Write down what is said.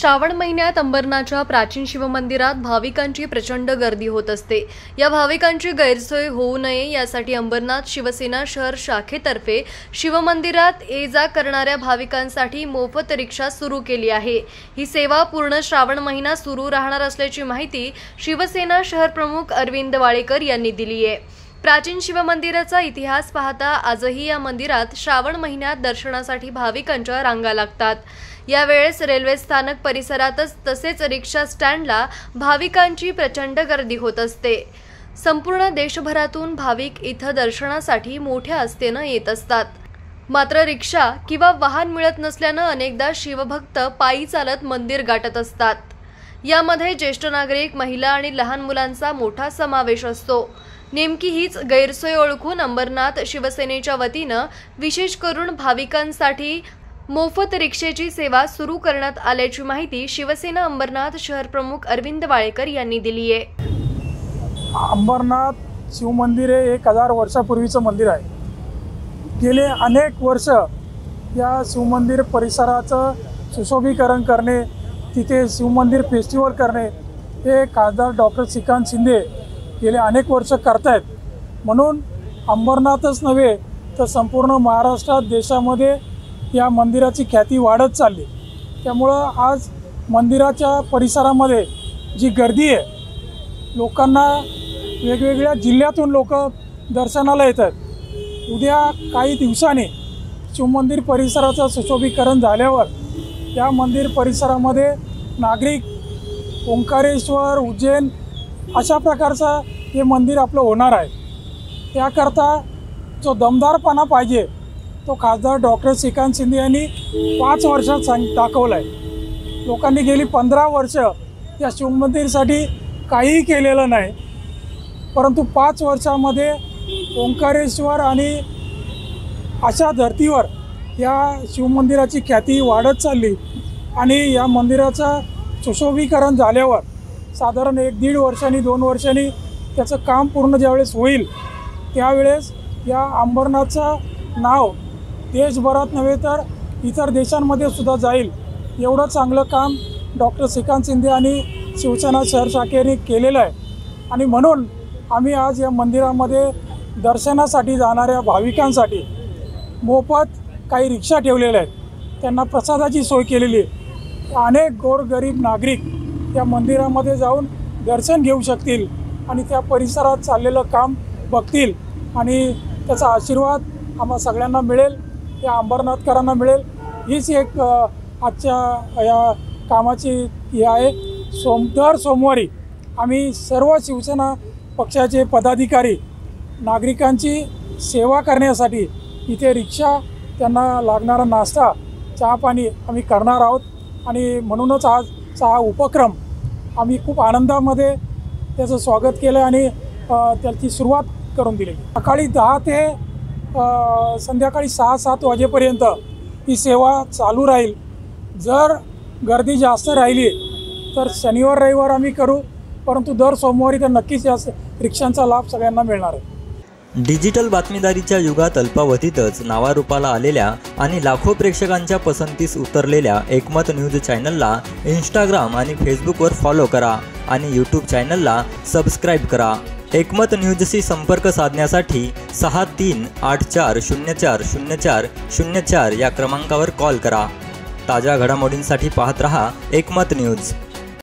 श्रावण महिन्यात अंबरनाथच्या प्राचीन शिवमंदिरात भाविकांची प्रचंड गर्दी होत असते। या भाविकांची गैरसोय होऊ नये यासाठी अंबरनाथ शिवसेना शहर शाखेतर्फे शिवमंदिरात ये-जा करणाऱ्या भाविकांसाठी मोफत रिक्षा सुरू केली आहे। ही सेवा पूर्ण श्रावण महिना सुरू राहणार असल्याची माहिती शिवसेना शहर प्रमुख अरविंद वाळेकर यांनी दिली आहे। प्राचीन शिवमंदिराचा इतिहास पाहता आजही या मंदिरात श्रावण महिन्यात दर्शनासाठी भाविकांच्या रांगा लागतात। यावेळेस रेल्वे स्थानक परिसरातच तसेच रिक्षा स्टँडला भाविकांची प्रचंड गर्दी होत असते। संपूर्ण देशभरातून भाविक इथं दर्शनासाठी मोठ्या आस्थेने येत असतात। मात्र रिक्षा किंवा वाहन मिळत नसल्याने अनेकदा शिवभक्त पायी चालत मंदिर गाठत असतात। यामध्ये ज्येष्ठ नागरिक, महिला आणि लहान मुलांचा मोठा समावेश असतो। नेमकी हीच गैरसोय ओळखून अंबरनाथ शिवसेनेच्या वतीनं विशेष करून भाविकांसाठी मोफत रिक्षेची सेवा सुरू करण्यात आल्याची माहिती शिवसेना अंबरनाथ शहर प्रमुख अरविंद वाळेकर यांनी दिली आहे। अंबरनाथ शिवमंदिर हे 1000 वर्षापूर्वीचं मंदिर आहे। गेले अनेक वर्ष या शिवमंदिर परिसराचं सुशोभीकरण करणे, तिथे शिवमंदिर फेस्टिवल करणे हे खासदार डॉक्टर श्रीकांत शिंदे गेले अनेक वर्ष करतायत। म्हणून अंबरनाथच नव्हे तर संपूर्ण महाराष्ट्रात, देशामध्ये या मंदिराची ख्याती वाढत चालली। त्यामुळं आज मंदिराच्या परिसरामध्ये जी गर्दी आहे, लोकांना वेगवेगळ्या जिल्ह्यातून लोक दर्शनाला येतात। उद्या काही दिवसांनी शिवमंदिर परिसराचं सुशोभीकरण झाल्यावर या मंदिर परिसरामध्ये नागरिक ओंकारेश्वर, उज्जैन अशा प्रकारचं हे मंदिर आपलं होणार आहे। त्याकरता जो दमदारपणा पाहिजे तो खासदार डॉक्टर श्रीकांत शिंदे यांनी 5 वर्षात दाखवला आहे। लोकांनी गेली 15 वर्ष या शिवमंदिरासाठी काहीही केलेलं नाही, परंतु 5 वर्षामध्ये ओंकारेश्वर आणि अशा धर्तीवर या शिवमंदिराची ख्याती वाढत चालली आणि या मंदिराचं सुशोभीकरण झाल्यावर साधारण 1-1.5 वर्षांनी 2 वर्षांनी त्याचं काम पूर्ण ज्यावेळेस होईल त्यावेळेस या अंबरनाथचं नाव देशभरात नव्हे तर इतर देशांमध्ये सुद्धा जाईल। एवढं चांगलं काम डॉक्टर श्रीकांत शिंदे आणि शिवसेना शहर शाखेने केलेलं आहे आणि म्हणून आम्ही आज या मंदिरामध्ये दर्शनासाठी जाणाऱ्या भाविकांसाठी मोफत काही रिक्षा ठेवलेल्या आहेत। त्यांना प्रसादाची सोय केलेली आहे। अनेक गोरगरीब नागरिक या मंदिरामध्ये जाऊन दर्शन घेऊ शकतील आणि त्या परिसरात चाललेलं काम बघतील आणि त्याचा आशीर्वाद आम्हा सगळ्यांना मिळेल, या अंबरनाथकरांना मिळेल। हीच एक आजच्या या कामाची हे आहे। दर सोमवारी आम्ही सर्व शिवसेना पक्षाचे पदाधिकारी नागरिकांची सेवा करण्यासाठी इथे रिक्षा, त्यांना लागणारा नाश्ता, चहा पाणी आम्ही करणार आहोत आणि म्हणूनच आजचा हा उपक्रम आम्ही खूप आनंदामध्ये त्याचं स्वागत केलं आणि त्याची सुरुवात करून दिली। सकाळी 10 ते संध्याकाळी 6-7 वाजेपर्यंत ही सेवा चालू राहील। जर गर्दी जास्त राहिली तर शनिवार रविवार आम्ही करू, परंतु दर सोमवारी तर नक्कीच या रिक्षांचा लाभ सगळ्यांना मिळणार आहे। डिजिटल बातमीदारीच्या युगात अल्पावधीतच नावारूपाला आलेल्या आणि लाखो प्रेक्षकांच्या पसंतीस उतरलेल्या एकमत न्यूज चॅनलला इंस्टाग्राम आणि फेसबुकवर फॉलो करा आणि यूट्यूब चॅनलला सबस्क्राईब करा। एकमत न्यूजशी संपर्क साधण्यासाठी 6384040404 या क्रमांकावर कॉल करा। ताज्या घडामोडींसाठी पाहत रहा एकमत न्यूज।